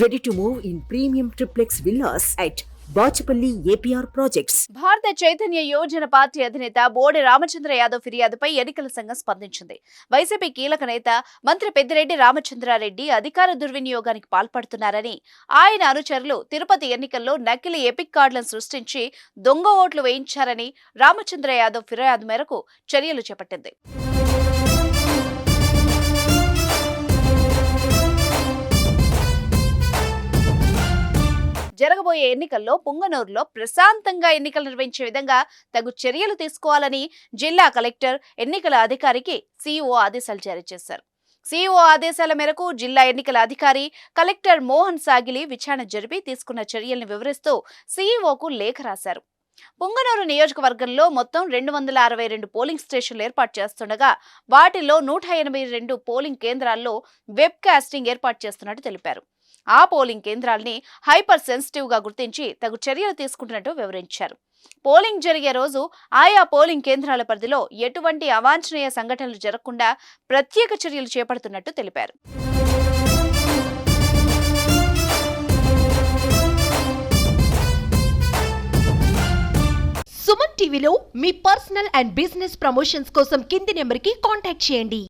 Ready to move in premium triplex villas at Bachupally APR projects. భారత Chaitanya Yojana party అధినేత బోడి రామచంద్ర యాదవ్ ఫిర్యాదుపై ఎన్నికల సంఘం స్పందించింది. వైసీపీ కీలక నేత మంత్రి పెద్దిరెడ్డి రామచంద్రారెడ్డి అధికార దుర్వినియోగానికి పాల్పడుతున్నారని, ఆయన అనుచరులు తిరుపతి ఎన్నికల్లో నకిలీ ఎపిక్ కార్డులను సృష్టించి దొంగ ఓట్లు వేయించారని రామచంద్ర యాదవ్ ఫిర్యాదు మేరకు చర్యలు చేపట్టింది. జరగబోయే ఎన్నికల్లో పుంగనూరులో ప్రశాంతంగా ఎన్నికలు నిర్వహించే విధంగా తగు చర్యలు తీసుకోవాలని జిల్లా కలెక్టర్ ఎన్నికల అధికారికి సిఇఓ ఆదేశాలు జారీ చేశారు. సిఇఓ ఆదేశాల మేరకు జిల్లా ఎన్నికల అధికారి కలెక్టర్ మోహన్ సాగిలి విచారణ జరిపి తీసుకున్న చర్యలను వివరిస్తూ సిఇఓకు లేఖ రాశారు. పుంగనూరు నియోజకవర్గంలో మొత్తం 262 పోలింగ్ స్టేషన్లు ఏర్పాటు చేస్తుండగా వాటిలో 182 పోలింగ్ కేంద్రాల్లో వెబ్ కాస్టింగ్ ఏర్పాటు చేస్తున్నట్టు తెలిపారు. ఆ పోలింగ్ కేంద్రాల్ని హైపర్ సెన్సిటివ్ గా గుర్తించి తగు చర్యలు తీసుకుంటున్నట్టు వివరించారు. పోలింగ్ జరిగే రోజు ఆయా పోలింగ్ కేంద్రాల పరిధిలో ఎటువంటి అవాంఛనీయ సంఘటనలు జరగకుండా ప్రత్యేక చర్యలు చేపడుతున్నట్టు తెలిపారు. సుమన్ టీవీలో మీ పర్సనల్ అండ్ బిజినెస్ ప్రమోషన్స్ కోసం కింది నెంబర్కి కాంటాక్ట్ చేయండి.